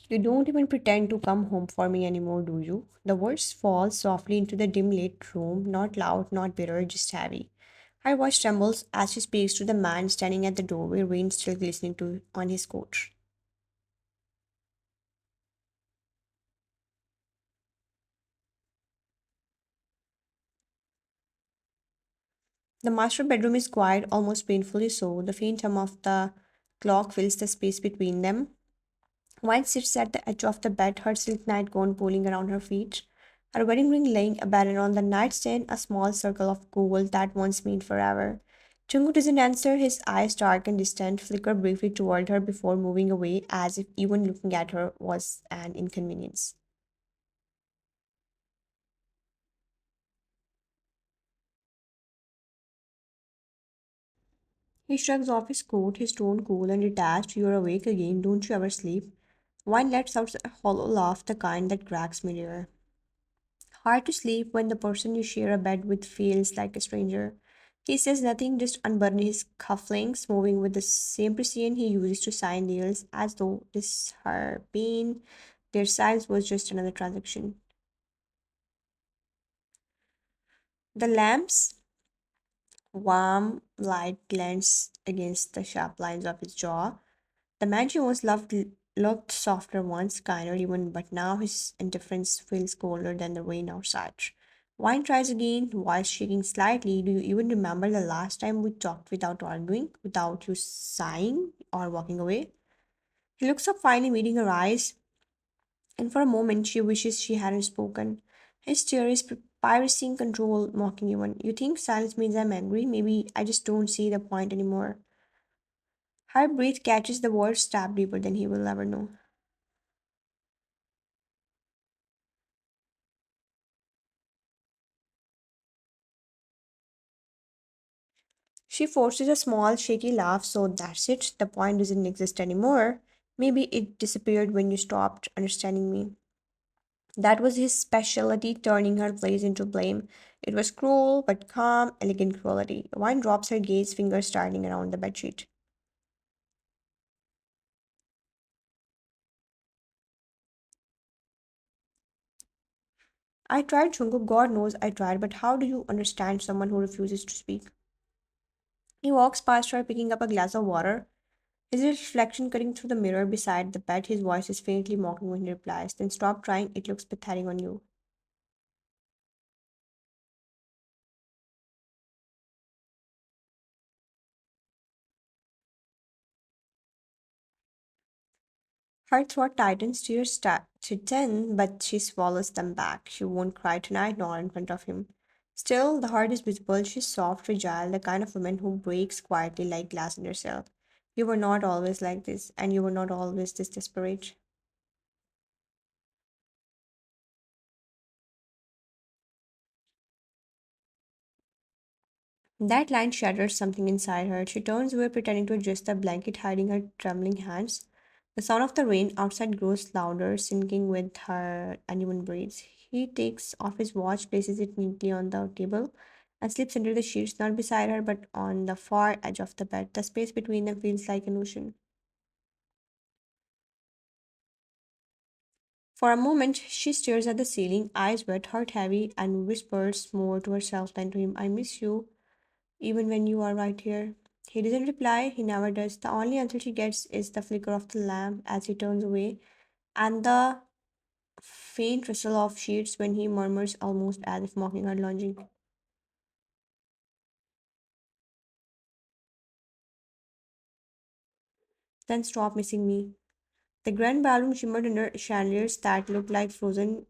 You don't even pretend to come home for me anymore, do you? The words fall softly into the dim lit room, not loud, not bitter, just heavy. Her voice trembles as she speaks to the man standing at the doorway, rain still glistening on his coat. The master bedroom is quiet, almost painfully so. The faint hum of the clock fills the space between them. Wine sits at the edge of the bed, her silk nightgown pulling around her feet, her wedding ring laying abandoned on the nightstand, a small circle of gold that once meant forever. Jungkook doesn't answer, his eyes dark and distant, flicker briefly toward her before moving away, as if even looking at her was an inconvenience. He shrugs off his coat, his tone cool and detached. You're awake again, don't you ever sleep? Wine lets out a hollow laugh, the kind that cracks mid-air. Hard to sleep when the person you share a bed with feels like a stranger. He says nothing, just unbuttoning his cufflinks, moving with the same precision he uses to sign deals, as though this her pain, their silence was just another transaction. The lamp's warm light glance against the sharp lines of his jaw. The man she once loved looked softer once, kinder even, but now his indifference feels colder than the rain outside. Wine tries again, voice shaking slightly. Do you even remember the last time we talked without arguing, without you sighing or walking away? He looks up, finally meeting her eyes, and for a moment she wishes she hadn't spoken. His stare is piracy in control, mocking even. You think silence means I'm angry? Maybe I just don't see the point anymore. Her breath catches the words stab deeper than he will ever know. She forces a small, shaky laugh, so that's it. The point doesn't exist anymore. Maybe it disappeared when you stopped understanding me. That was his specialty, turning her praise into blame. It was cruel, but calm, elegant cruelty. One drops her gaze, fingers starting around the bedsheet. I tried, Chungu, God knows I tried, but how do you understand someone who refuses to speak? He walks past her, picking up a glass of water. His reflection cutting through the mirror beside the bed, his voice is faintly mocking when he replies, then stop trying, it looks pathetic on you. Her throat tightens, tears start to thin, but she swallows them back. She won't cry tonight, nor in front of him. Still, the heart is visible. She's soft, fragile, the kind of woman who breaks quietly like glass in herself. You were not always like this, and you were not always this desperate. That line shatters something inside her. She turns away, pretending to adjust the blanket, hiding her trembling hands. The sound of the rain outside grows louder, sinking with her uneven breaths. He takes off his watch, places it neatly on the table, and slips under the sheets, not beside her, but on the far edge of the bed. The space between them feels like an ocean. For a moment, she stares at the ceiling, eyes wet, heart heavy, and whispers more to herself than to him, I miss you, even when you are right here. He doesn't reply, he never does. The only answer she gets is the flicker of the lamp as he turns away, and the faint rustle of sheets when he murmurs almost as if mocking her longing. Then stop missing me. The grand ballroom shimmered under chandeliers that looked like frozen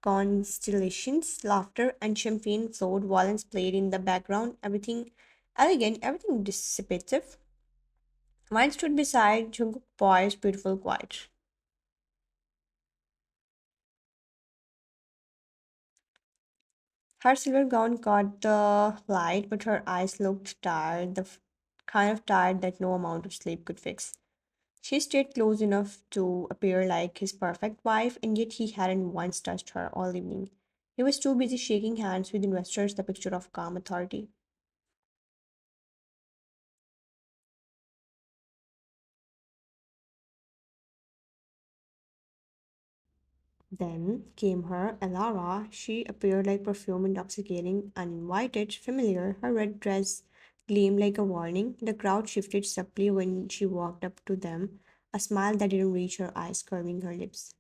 constellations. Laughter and champagne flowed, violins played in the background, everything elegant, everything dissipative. Mine stood beside Jungkook, poised, beautiful, quiet. Her silver gown caught the light, but her eyes looked tired, kind of tired that no amount of sleep could fix. She stayed close enough to appear like his perfect wife, and yet he hadn't once touched her all evening. He was too busy shaking hands with investors, the picture of calm authority. Then came her Elara. She appeared like perfume, intoxicating, uninvited, familiar. Her red dress gleamed like a warning. The crowd shifted subtly when she walked up to them, a smile that didn't reach her eyes, curving her lips.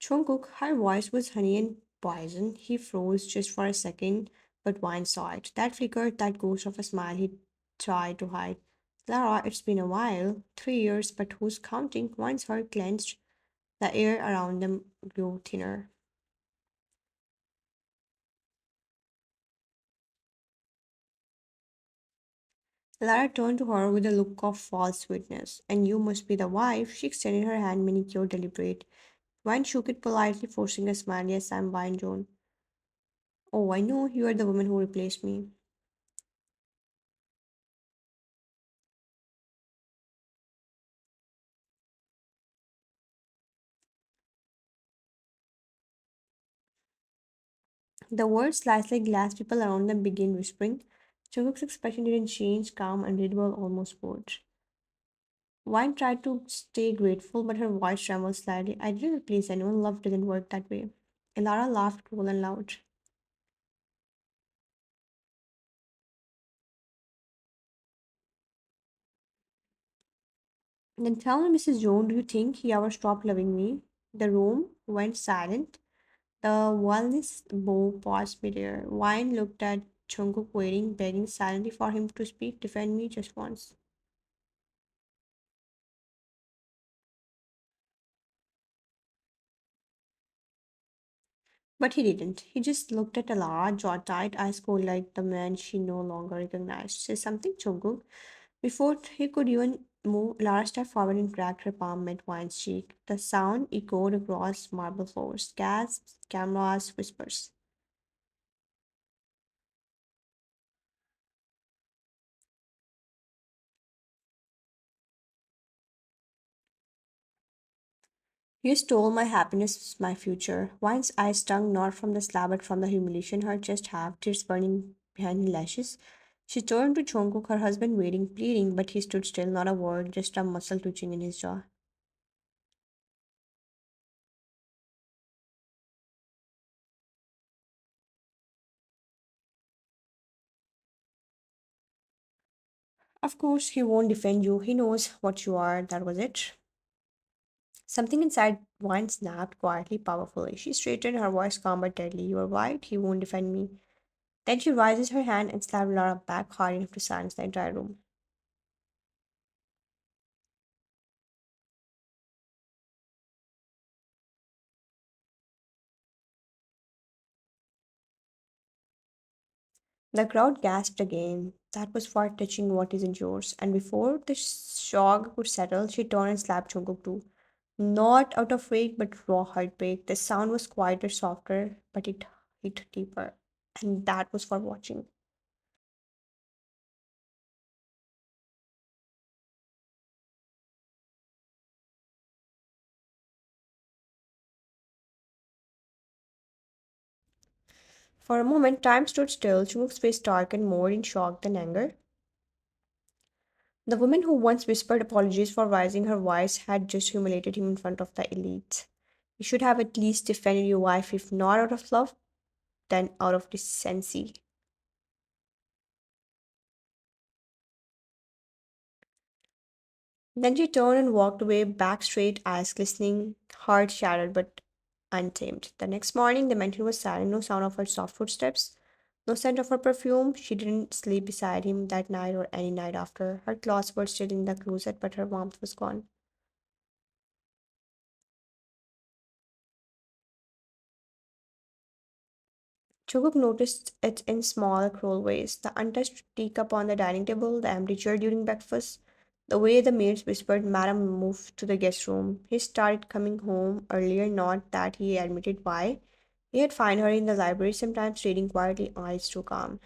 Jungkook, her voice was honey and poison. He froze just for a second, but Wine saw it. That flicker, that ghost of a smile he tried to hide. Lara, it's been a while. 3 years, but who's counting? Wine's heart clenched. The air around them grew thinner. Lara turned to her with a look of false sweetness. And you must be the wife. She extended her hand, manicured, deliberate. Wine shook it politely, forcing a smile. Yes, I'm Wine Joan. Oh, I know you are the woman who replaced me. The words sliced like glass. People around them began whispering. Jungkook's expression didn't change, calm, unreadable, almost bored. Wine tried to stay grateful, but her voice trembled slightly. I didn't replace anyone. Love doesn't work that way. Elara laughed cool and loud. Then tell me, Mrs. Jones, do you think he ever stopped loving me? The room went silent. The wellness bow paused midair. Wine looked at Jungkook waiting, begging silently for him to speak. Defend me just once. But he didn't. He just looked at Alara, jaw tight, eyes cold like the man she no longer recognized. Say something, Jungkook. Before he could even move, Lara stepped forward and cracked her palm mid Wine's cheek. The sound echoed across marble floors. Gasps, cameras, whispers. You stole my happiness, my future. Wine's eyes stung not from the slap but from the humiliation her chest have, tears burning behind her lashes. She turned to Jungkook, her husband waiting, pleading, but he stood still, not a word, just a muscle twitching in his jaw. Of course, he won't defend you. He knows what you are. That was it. Something inside Wine snapped quietly, powerfully. She straightened, her voice calm but deadly. You are right. He won't defend me. Then she raises her hand and slapped Lara back hard enough to silence the entire room. The crowd gasped again. That was for touching what isn't yours. And before the shock could settle, she turned and slapped Jungkook too. Not out of rage, but raw heartbreak. The sound was quieter, softer, but it hit deeper. And that was for watching. For a moment, time stood still. Jungkook's face darkened more in shock than anger. The woman who once whispered apologies for raising her voice had just humiliated him in front of the elite. You should have at least defended your wife, if not out of love, then out of decency. Then she turned and walked away, back straight, eyes glistening, heart shattered but untamed. The next morning, the mansion was silent, no sound of her soft footsteps, no scent of her perfume. She didn't sleep beside him that night or any night after. Her clothes were still in the closet, but her warmth was gone. Chuguk noticed it in small, cruel ways. The untouched teacup on the dining table, the empty chair during breakfast, the way the maids whispered, Madam, move to the guest room. He started coming home earlier, not that he admitted why. He had find her in the library, sometimes reading quietly, eyes too calm.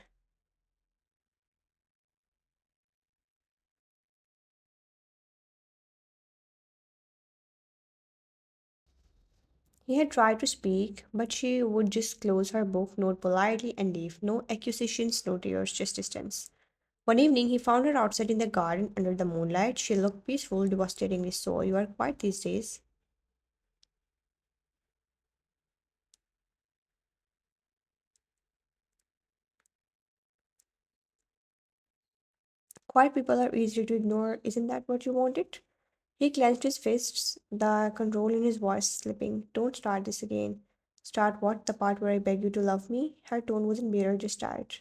He had tried to speak, but she would just close her book, note politely, and leave. No accusations, no tears, just distance. One evening, he found her outside in the garden under the moonlight. She looked peaceful, devastatingly so. You are quiet these days. Quiet people are easy to ignore. Isn't that what you wanted? He clenched his fists, the control in his voice slipping. Don't start this again. Start what? The part where I beg you to love me? Her tone wasn't bitter, just tired.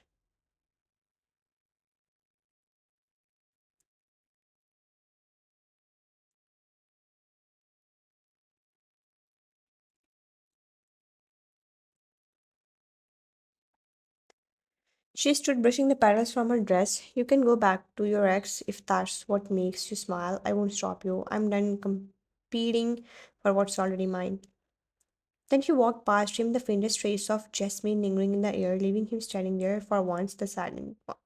She stood brushing the petals from her dress. You can go back to your ex if that's what makes you smile. I won't stop you. I'm done competing for what's already mine. Then she walked past him, the faintest trace of jasmine lingering in the air, leaving him standing there for once the silent one.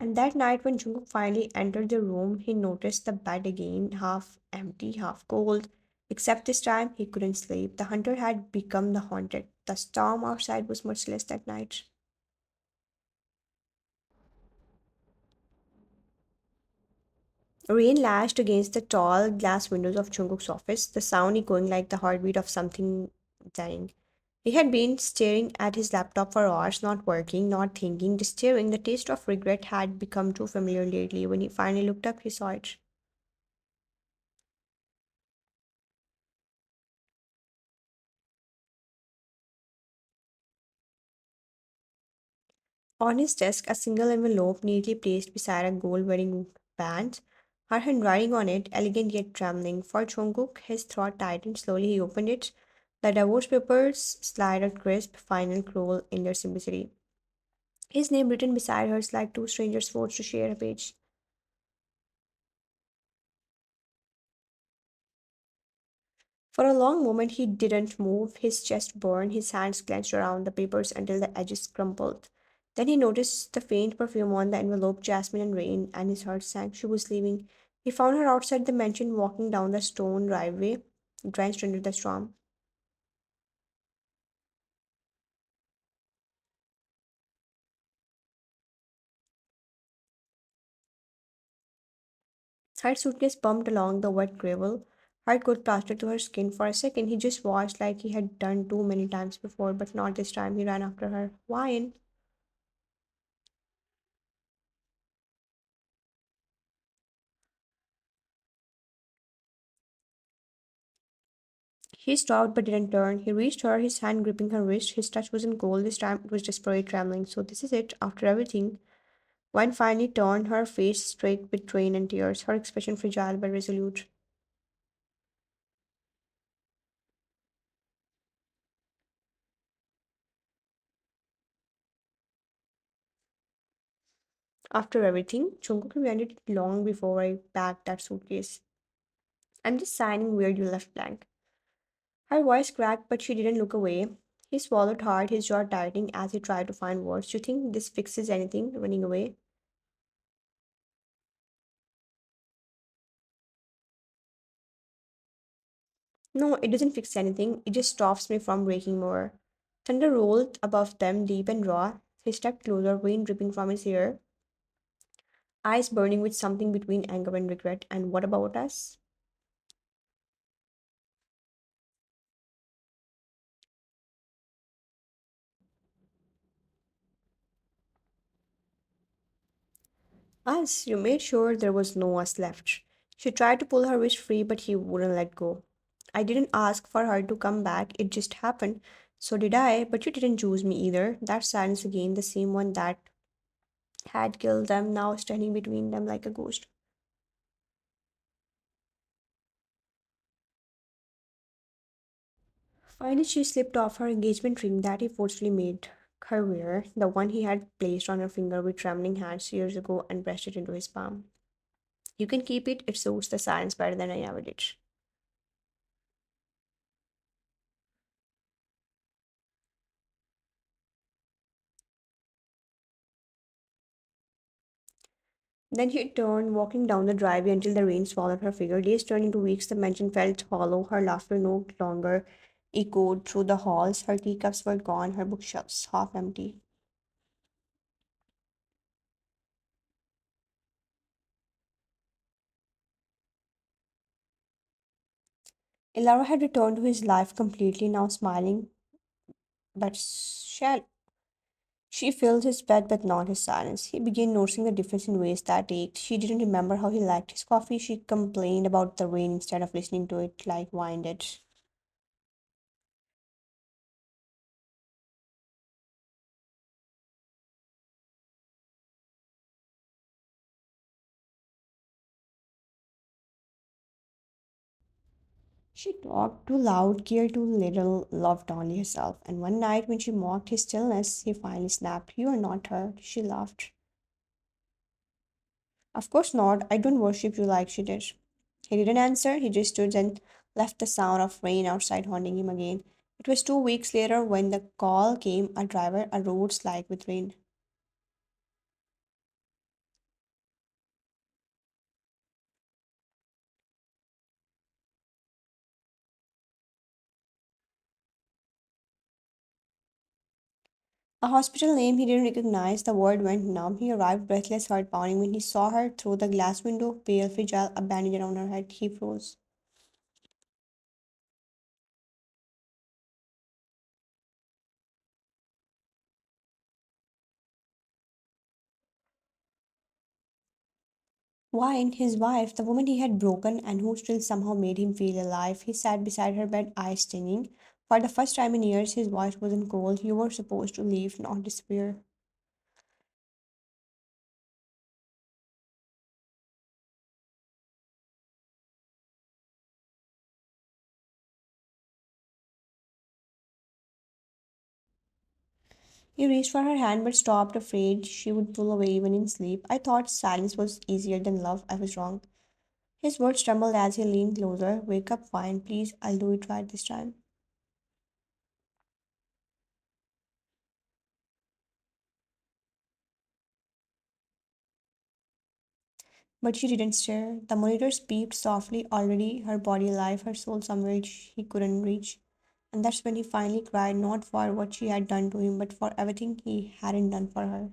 And that night, when Jungkook finally entered the room, he noticed the bed again, half empty, half cold. Except this time, he couldn't sleep. The hunter had become the haunted. The storm outside was merciless that night. Rain lashed against the tall glass windows of Jungkook's office, the sound echoing like the heartbeat of something dying. He had been staring at his laptop for hours, not working, not thinking, just staring. The taste of regret had become too familiar lately. When he finally looked up, he saw it. On his desk, a single envelope neatly placed beside a gold wedding band, her handwriting on it, elegant yet trembling. For Jungkook, his throat tightened. Slowly, he opened it. The divorce papers slid a crisp, final scroll in their simplicity. His name written beside hers like two strangers forced to share a page. For a long moment he didn't move, his chest burned, his hands clenched around the papers until the edges crumpled. Then he noticed the faint perfume on the envelope, jasmine and rain, and his heart sank. She was leaving. He found her outside the mansion walking down the stone driveway, drenched under the storm. Her suitcase bumped along the wet gravel. Heart got plastered to her skin. For a second, he just watched like he had done too many times before, but not this time. He ran after her. Why? He stopped but didn't turn. He reached her, his hand gripping her wrist. His touch wasn't cold this time, it was desperate trembling. So this is it, after everything. Wine finally turned, her face streaked with rain and tears, her expression fragile but resolute. After everything, Jungkook ended it long before I packed that suitcase. I'm just signing where you left blank. Her voice cracked, but she didn't look away. He swallowed hard, his jaw tightening as he tried to find words. Do you think this fixes anything? Running away? No, it doesn't fix anything. It just stops me from breaking more. Thunder rolled above them, deep and raw. He stepped closer, rain dripping from his hair, eyes burning with something between anger and regret. And what about us? Us, you made sure there was no us left. She tried to pull her wrist free, but he wouldn't let go. I didn't ask for her to come back, it just happened. So did I, but you didn't choose me either. That silence again, the same one that had killed them, now standing between them like a ghost. Finally, she slipped off her engagement ring that he forcefully made her wear, the one he had placed on her finger with trembling hands years ago, and pressed it into his palm. You can keep it, it suits the silence better than I ever did. Then she turned, walking down the driveway until the rain swallowed her figure. Days turned into weeks. The mansion felt hollow. Her laughter no longer echoed through the halls. Her teacups were gone, her bookshelves half empty. Ilara had returned to his life completely, now smiling, but she filled his bed but not his silence. He began noticing the difference in ways that ached. She didn't remember how he liked his coffee. She complained about the rain instead of listening to it like wine did. She talked too loud, cared too little, loved only herself. And one night when she mocked his stillness, he finally snapped, "You are not her." She laughed. "Of course not. I don't worship you like she did." He didn't answer. He just stood and left the sound of rain outside haunting him again. It was 2 weeks later when the call came, a driver, a road slick with rain. A hospital name he didn't recognize. The word went numb. He arrived breathless, heart pounding. When he saw her through the glass window, pale, fragile, a bandage around her head, he froze. Wine, his wife, the woman he had broken and who still somehow made him feel alive. He sat beside her bed, eyes stinging. For the first time in years, his voice wasn't cold. "You were supposed to leave, not disappear." He reached for her hand but stopped, afraid she would pull away even in sleep. "I thought silence was easier than love. I was wrong." His words trembled as he leaned closer. "Wake up, fine, please. I'll do it right this time." But she didn't stir. The monitors beeped softly, already her body alive, her soul somewhere he couldn't reach. And that's when he finally cried, not for what she had done to him, but for everything he hadn't done for her.